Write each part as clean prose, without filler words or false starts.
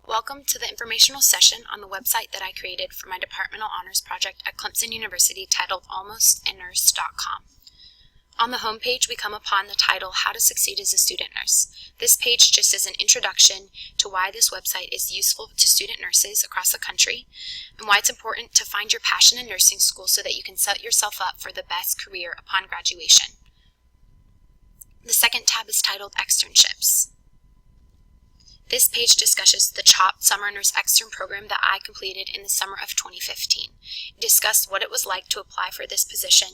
Welcome to the informational session on the website that I created for my departmental honors project at Clemson University titled AlmostANurse.com. On the home page, we come upon the title, How to Succeed as a Student Nurse. This page just is an introduction to why this website is useful to student nurses across the country and why it's important to find your passion in nursing school so that you can set yourself up for the best career upon graduation. The second tab is titled Externships. This page discusses the CHOP Summer Nurse Extern program that I completed in the summer of 2015. It discussed what it was like to apply for this position,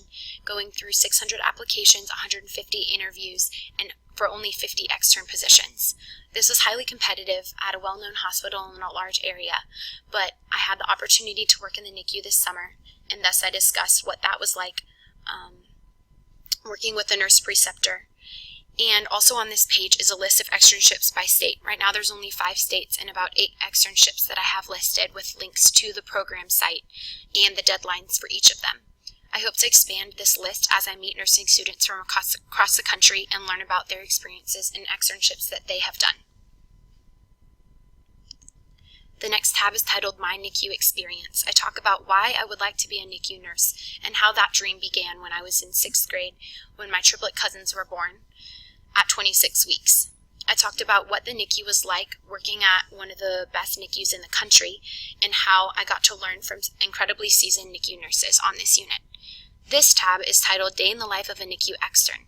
going through 600 applications, 150 interviews, and for only 50 extern positions. This was highly competitive at a well-known hospital in a large area, but I had the opportunity to work in the NICU this summer, and thus I discussed what that was like working with a nurse preceptor. And also on this page is a list of externships by state. Right now there's only 5 states and about 8 externships that I have listed with links to the program site and the deadlines for each of them. I hope to expand this list as I meet nursing students from across the country and learn about their experiences and externships that they have done. The next tab is titled My NICU Experience. I talk about why I would like to be a NICU nurse and how that dream began when I was in 6th grade when my triplet cousins were born at 26 weeks. I talked about what the NICU was like working at one of the best NICUs in the country and how I got to learn from incredibly seasoned NICU nurses on this unit. This tab is titled Day in the Life of a NICU Extern.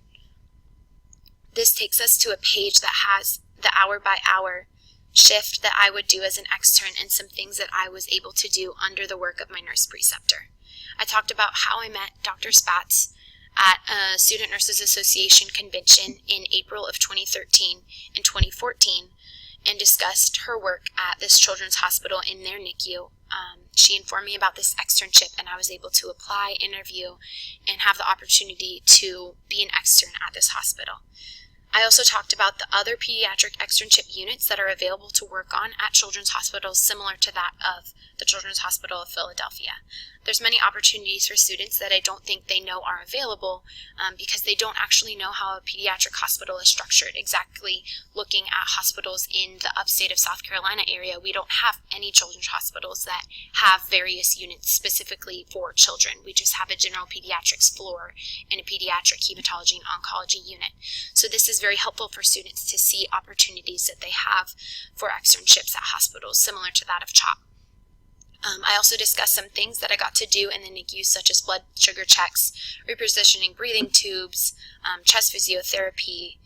This takes us to a page that has the hour-by-hour shift that I would do as an extern and some things that I was able to do under the work of my nurse preceptor. I talked about how I met Dr. Spatz at a Student Nurses Association convention in April of 2013 and 2014 and discussed her work at this children's hospital in their NICU. She informed me about this externship and I was able to apply, interview, and have the opportunity to be an extern at this hospital. I also talked about the other pediatric externship units that are available to work on at children's hospitals similar to that of the Children's Hospital of Philadelphia. There's many opportunities for students that I don't think they know are available because they don't actually know how a pediatric hospital is structured. Exactly looking at hospitals in the upstate of South Carolina area, we don't have any children's hospitals that have various units specifically for children. We just have a general pediatrics floor and a pediatric hematology and oncology unit. So this is very helpful for students to see opportunities that they have for externships at hospitals similar to that of CHOP. I also discussed some things that I got to do in the NICU, such as blood sugar checks, repositioning breathing tubes, chest physiotherapy,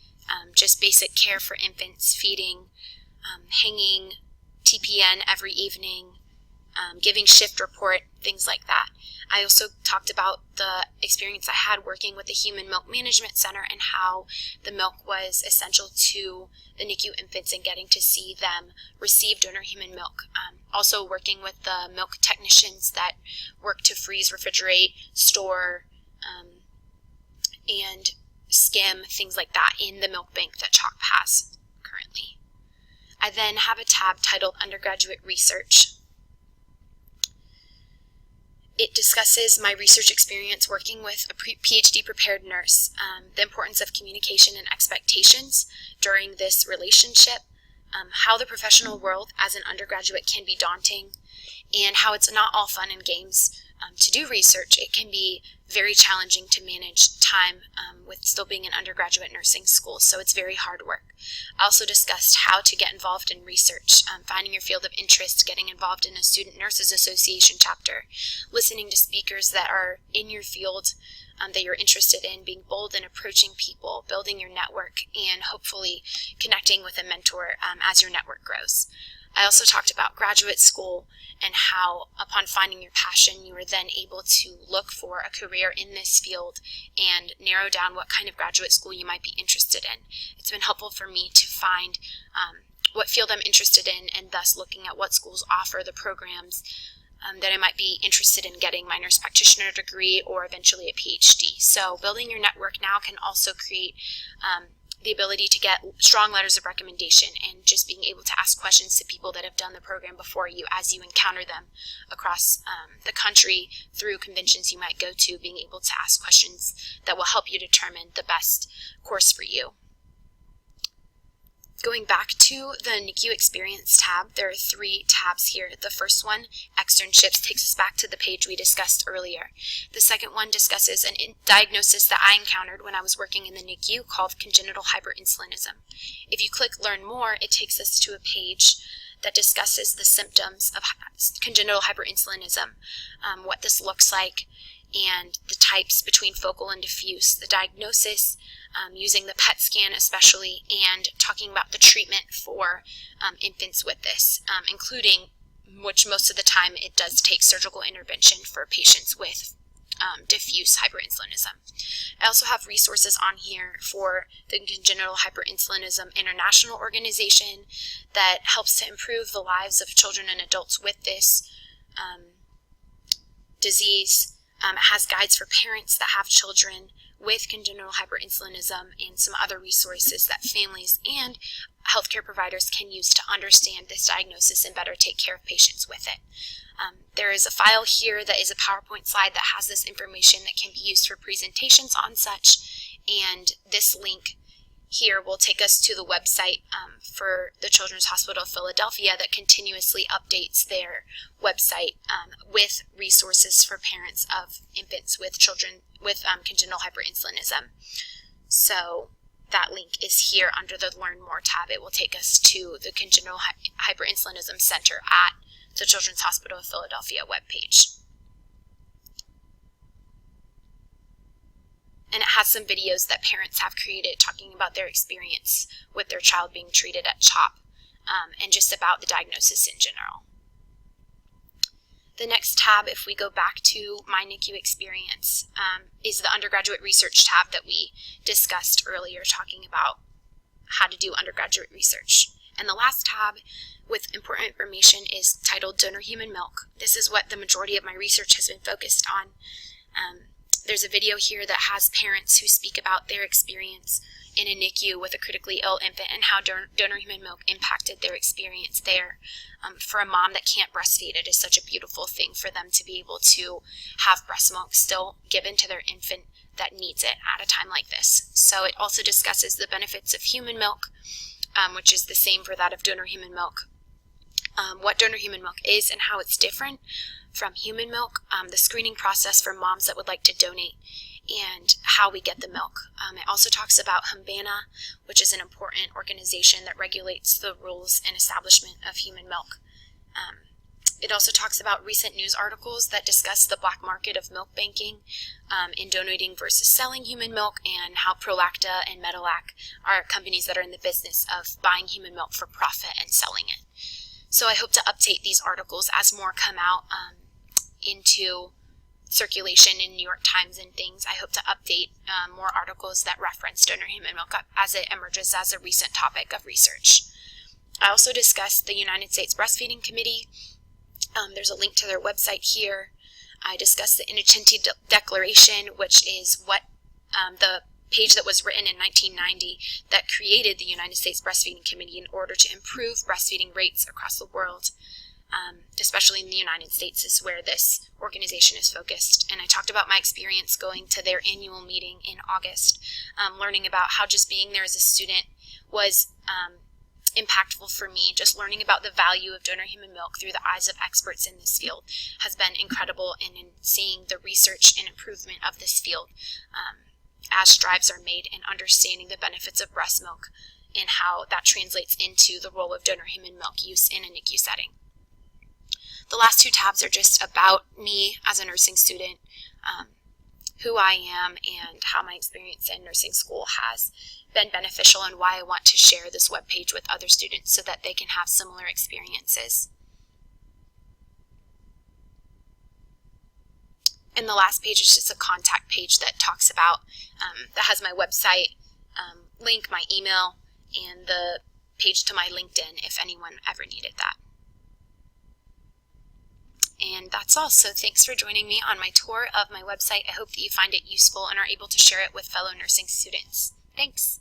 just basic care for infants, feeding, hanging TPN every evening, giving shift report, things like that. I also talked about the experience I had working with the Human Milk Management Center and how the milk was essential to the NICU infants and getting to see them receive donor human milk. Also working with the milk technicians that work to freeze, refrigerate, store, and skim, things like that in the milk bank that CHOP has currently. I then have a tab titled Undergraduate Research. It discusses my research experience working with a PhD prepared nurse, the importance of communication and expectations during this relationship, how the professional world as an undergraduate can be daunting, and how it's not all fun and games to do research. It can be very challenging to manage time with still being in undergraduate nursing school, so it's very hard work. I also discussed how to get involved in research, finding your field of interest, getting involved in a Student Nurses Association chapter, listening to speakers that are in your field that you're interested in, being bold and approaching people, building your network, and hopefully connecting with a mentor as your network grows. I also talked about graduate school and how upon finding your passion, you are then able to look for a career in this field and narrow down what kind of graduate school you might be interested in. It's been helpful for me to find what field I'm interested in and thus looking at what schools offer the programs that I might be interested in getting my nurse practitioner degree or eventually a PhD. So building your network now can also create the ability to get strong letters of recommendation and just being able to ask questions to people that have done the program before you as you encounter them across the country through conventions you might go to, being able to ask questions that will help you determine the best course for you. Going back to the NICU Experience tab, there are 3 tabs here. The first one, Externships, takes us back to the page we discussed earlier. The second one discusses a diagnosis that I encountered when I was working in the NICU called congenital hyperinsulinism. If you click Learn More, it takes us to a page that discusses the symptoms of congenital hyperinsulinism, what this looks like, and the types between focal and diffuse, the diagnosis, using the PET scan especially, and talking about the treatment for infants with this, including, which most of the time it does take surgical intervention for patients with diffuse hyperinsulinism. I also have resources on here for the Congenital Hyperinsulinism International Organization that helps to improve the lives of children and adults with this disease. It has guides for parents that have children with congenital hyperinsulinism and some other resources that families and healthcare providers can use to understand this diagnosis and better take care of patients with it. There is a file here that is a PowerPoint slide that has this information that can be used for presentations on such, and this link here will take us to the website for the Children's Hospital of Philadelphia that continuously updates their website with resources for parents of infants with children with congenital hyperinsulinism. So that link is here under the Learn More tab. It will take us to the Congenital Hyperinsulinism Center at the Children's Hospital of Philadelphia webpage. And it has some videos that parents have created talking about their experience with their child being treated at CHOP and just about the diagnosis in general. The next tab, if we go back to My NICU Experience, is the Undergraduate Research tab that we discussed earlier, talking about how to do undergraduate research. And the last tab with important information is titled Donor Human Milk. This is what the majority of my research has been focused on. There's a video here that has parents who speak about their experience in a NICU with a critically ill infant and how donor human milk impacted their experience there. For a mom that can't breastfeed, it is such a beautiful thing for them to be able to have breast milk still given to their infant that needs it at a time like this. So it also discusses the benefits of human milk, which is the same for that of donor human milk, what donor human milk is and how it's different from human milk, the screening process for moms that would like to donate, and how we get the milk. It also talks about HUMBANA, which is an important organization that regulates the rules and establishment of human milk. It also talks about recent news articles that discuss the black market of milk banking in donating versus selling human milk, and how Prolacta and Metalac are companies that are in the business of buying human milk for profit and selling it. So I hope to update these articles as more come out into circulation in New York Times and things. I hope to update more articles that reference donor human milk as it emerges as a recent topic of research. I also discussed the United States Breastfeeding Committee. There's a link to their website here. I discussed the Innocenti Declaration, which is what the page that was written in 1990 that created the United States Breastfeeding Committee in order to improve breastfeeding rates across the world. Especially in the United States is where this organization is focused. And I talked about my experience going to their annual meeting in August, learning about how just being there as a student was impactful for me. Just learning about the value of donor human milk through the eyes of experts in this field has been incredible, and in seeing the research and improvement of this field as strides are made in understanding the benefits of breast milk and how that translates into the role of donor human milk use in a NICU setting. The last 2 tabs are just about me as a nursing student, who I am, and how my experience in nursing school has been beneficial, and why I want to share this webpage with other students so that they can have similar experiences. And the last page is just a contact page that talks about, that has my website link, my email, and the page to my LinkedIn if anyone ever needed that. And that's all. So thanks for joining me on my tour of my website. I hope that you find it useful and are able to share it with fellow nursing students. Thanks.